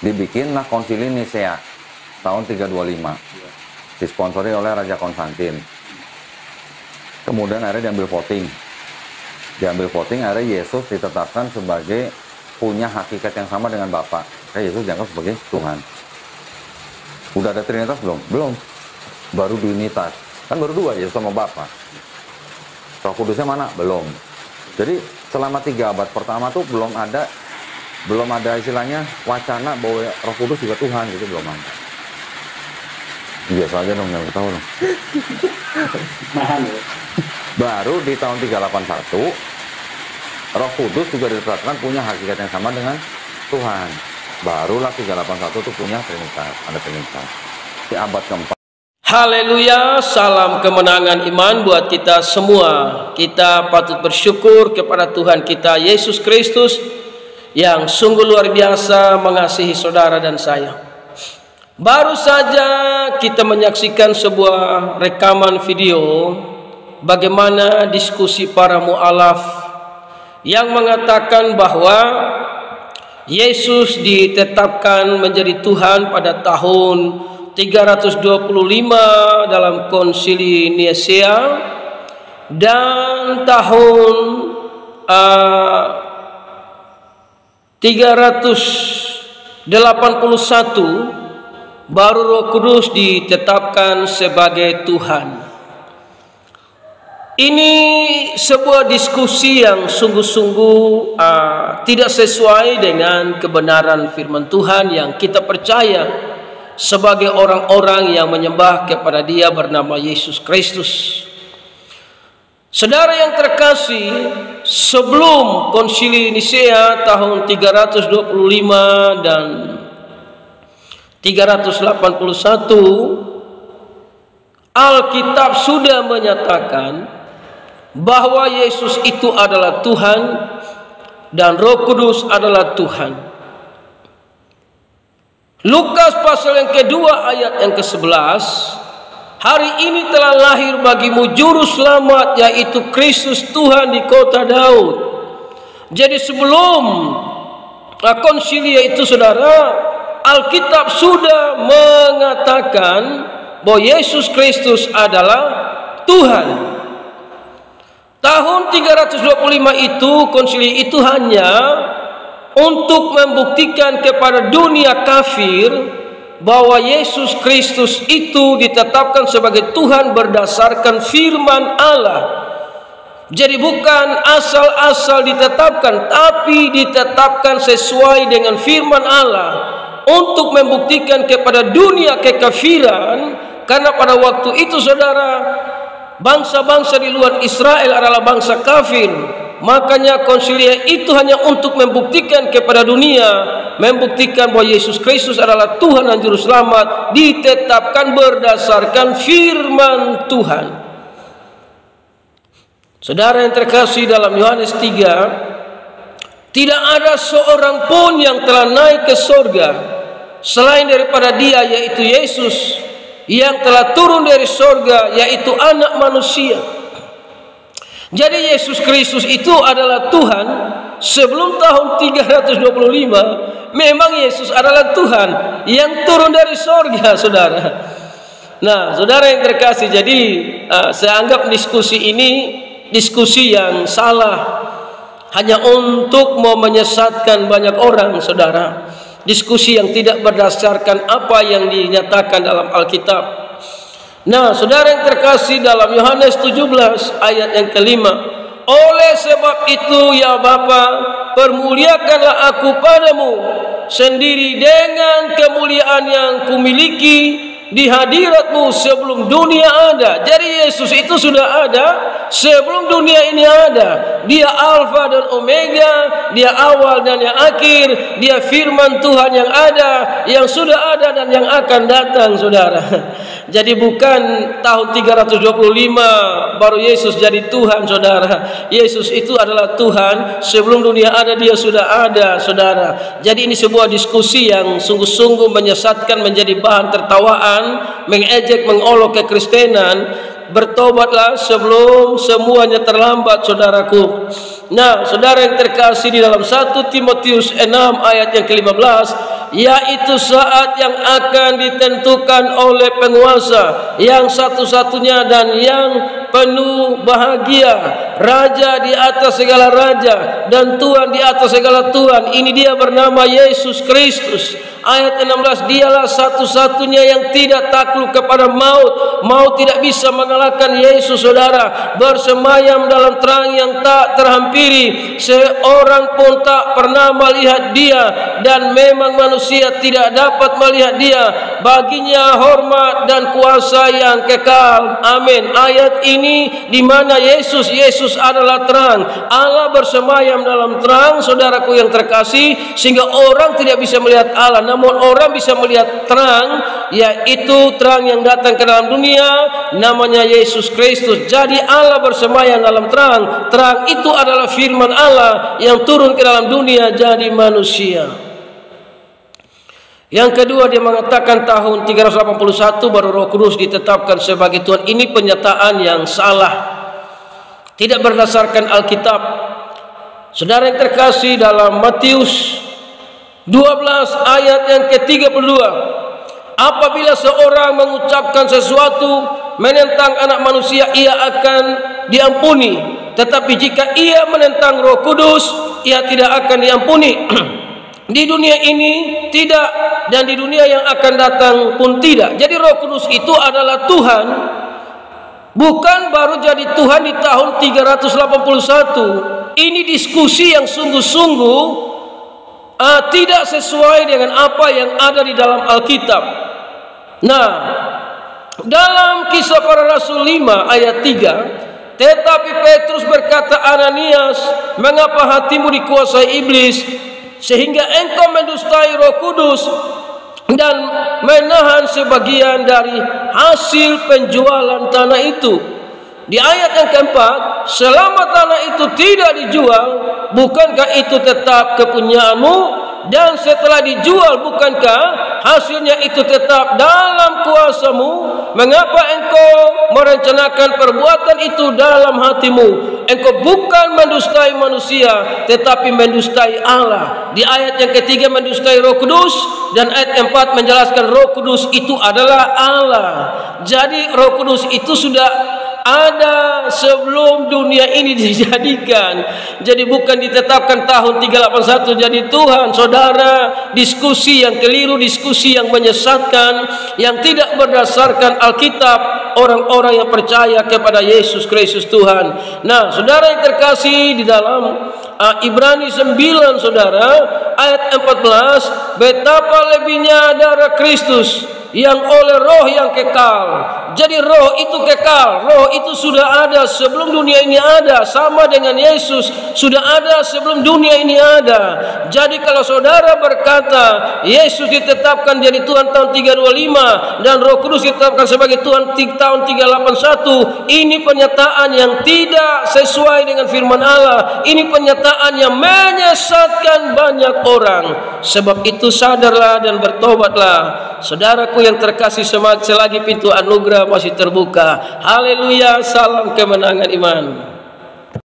Dibikinlah konsili Nisea tahun 325, disponsori oleh Raja Konstantin. Kemudian akhirnya diambil voting, akhirnya Yesus ditetapkan sebagai punya hakikat yang sama dengan Bapa. Yesus dianggap sebagai Tuhan. Udah ada Trinitas belum? Belum. Baru Duinitas. Kan baru dua, Yesus sama Bapa. Roh Kudusnya mana? Belum. Jadi selama 3 abad pertama tuh belum ada istilahnya wacana bahwa Roh Kudus juga Tuhan, gitu belum ada. Biasa aja dong, jangan ketawa dong. Baru di tahun 381 Roh Kudus juga ditetapkan punya hakikat yang sama dengan Tuhan. Barulah 381 itu punya Trinitas, ada Trinitas. Di abad keempat. Haleluya, salam kemenangan iman buat kita semua. Kita patut bersyukur kepada Tuhan kita Yesus Kristus yang sungguh luar biasa mengasihi saudara dan saya. Baru saja kita menyaksikan sebuah rekaman video bagaimana diskusi para mu'alaf yang mengatakan bahwa Yesus ditetapkan menjadi Tuhan pada tahun 325 dalam konsili Nisea dan tahun 381 baru Roh Kudus ditetapkan sebagai Tuhan. Ini sebuah diskusi yang sungguh-sungguh tidak sesuai dengan kebenaran firman Tuhan yang kita percaya sebagai orang-orang yang menyembah kepada Dia bernama Yesus Kristus. Saudara yang terkasih, sebelum konsili Nisea tahun 325 dan 381, Alkitab sudah menyatakan bahwa Yesus itu adalah Tuhan dan Roh Kudus adalah Tuhan. Lukas pasal yang kedua ayat yang ke-11, hari ini telah lahir bagimu juru selamat, yaitu Kristus Tuhan di kota Daud. Jadi sebelum konsili itu saudara, Alkitab sudah mengatakan bahwa Yesus Kristus adalah Tuhan. Tahun 325 itu, konsili itu hanya untuk membuktikan kepada dunia kafir bahwa Yesus Kristus itu ditetapkan sebagai Tuhan berdasarkan firman Allah. Jadi bukan asal-asal ditetapkan, tapi ditetapkan sesuai dengan firman Allah untuk membuktikan kepada dunia kekafiran, karena pada waktu itu saudara, bangsa-bangsa di luar Israel adalah bangsa kafir. Makanya konsilia itu hanya untuk membuktikan kepada dunia, membuktikan bahwa Yesus Kristus adalah Tuhan dan Juru Selamat, ditetapkan berdasarkan firman Tuhan. Saudara yang terkasih, dalam Yohanes 3, tidak ada seorang pun yang telah naik ke sorga selain daripada Dia, yaitu Yesus, yang telah turun dari sorga, yaitu Anak Manusia. Jadi Yesus Kristus itu adalah Tuhan. Sebelum tahun 325 memang Yesus adalah Tuhan yang turun dari sorga, saudara. Nah, saudara yang terkasih, jadi saya anggap diskusi ini diskusi yang salah, hanya untuk mau menyesatkan banyak orang, saudara. Diskusi yang tidak berdasarkan apa yang dinyatakan dalam Alkitab. Nah, saudara yang terkasih, dalam Yohanes 17 ayat yang ke-5, oleh sebab itu ya Bapa, permuliakanlah aku padamu sendiri dengan kemuliaan yang kumiliki di hadiratmu sebelum dunia ada. Jadi Yesus itu sudah ada sebelum dunia ini ada. Dia Alfa dan Omega, Dia awal dan yang akhir, Dia firman Tuhan yang ada, yang sudah ada dan yang akan datang, saudara. Jadi bukan tahun 325 baru Yesus jadi Tuhan, saudara. Yesus itu adalah Tuhan sebelum dunia ada, Dia sudah ada, saudara. Jadi ini sebuah diskusi yang sungguh-sungguh menyesatkan, menjadi bahan tertawaan, mengejek, mengolok kekristenan. Bertobatlah sebelum semuanya terlambat, saudaraku. Nah, saudara yang terkasih, di dalam 1 Timotius 6 ayat yang ke-15, yaitu saat yang akan ditentukan oleh penguasa yang satu-satunya dan yang penuh bahagia, Raja di atas segala raja dan Tuhan di atas segala Tuhan. Ini dia bernama Yesus Kristus. Ayat 16, dialah satu-satunya yang tidak takluk kepada maut. Maut tidak bisa mengalahkan Yesus, saudara. Bersemayam dalam terang yang tak terhampiri. Seorang pun tak pernah melihat dia, dan memang manusia tidak dapat melihat dia. Baginya hormat dan kuasa yang kekal. Amin. Ayat ini di mana Yesus adalah terang. Allah bersemayam dalam terang, saudaraku yang terkasih, sehingga orang tidak bisa melihat Allah, namun orang bisa melihat terang, yaitu terang yang datang ke dalam dunia, namanya Yesus Kristus. Jadi Allah bersemayam dalam terang. Terang itu adalah firman Allah yang turun ke dalam dunia jadi manusia. Yang kedua, dia mengatakan tahun 381 baru Roh Kudus ditetapkan sebagai Tuhan. Ini penyataan yang salah, tidak berdasarkan Alkitab. Saudara yang terkasih, dalam Matius 12 ayat yang ke-32, apabila seorang mengucapkan sesuatu menentang anak manusia, ia akan diampuni. Tetapi jika ia menentang Roh Kudus, ia tidak akan diampuni. Di dunia ini tidak, dan di dunia yang akan datang pun tidak. Jadi Roh Kudus itu adalah Tuhan, bukan baru jadi Tuhan di tahun 381. Ini diskusi yang sungguh-sungguh tidak sesuai dengan apa yang ada di dalam Alkitab. Nah, dalam Kisah Para Rasul 5 ayat 3, tetapi Petrus berkata, Ananias, mengapa hatimu dikuasai iblis, sehingga engkau mendustai Roh Kudus dan menahan sebagian dari hasil penjualan tanah itu. Di ayat yang keempat, selama tanah itu tidak dijual, bukankah itu tetap kepunyaanmu? Dan setelah dijual, bukankah hasilnya itu tetap dalam kuasamu? Mengapa engkau merencanakan perbuatan itu dalam hatimu? Engkau bukan mendustai manusia, tetapi mendustai Allah. Di ayat yang ketiga mendustai Roh Kudus, dan ayat yang keempat menjelaskan Roh Kudus itu adalah Allah. Jadi Roh Kudus itu sudah ada sebelum dunia ini dijadikan. Jadi bukan ditetapkan tahun 381 jadi Tuhan. Saudara, diskusi yang keliru, diskusi yang menyesatkan, yang tidak berdasarkan Alkitab, orang-orang yang percaya kepada Yesus Kristus Tuhan. Nah, saudara yang terkasih, di dalam Ibrani 9, saudara, ayat 14, betapa lebihnya darah Kristus yang oleh roh yang kekal. Jadi roh itu kekal, roh itu sudah ada sebelum dunia ini ada, sama dengan Yesus sudah ada sebelum dunia ini ada. Jadi kalau saudara berkata Yesus ditetapkan jadi Tuhan tahun 325 dan Roh Kudus ditetapkan sebagai Tuhan tahun 381, ini pernyataan yang tidak sesuai dengan firman Allah. Ini pernyataan yang menyesatkan banyak orang. Sebab itu sadarlah dan bertobatlah, saudaraku yang terkasih, selagi pintu anugerah masih terbuka. Haleluya, salam kemenangan iman.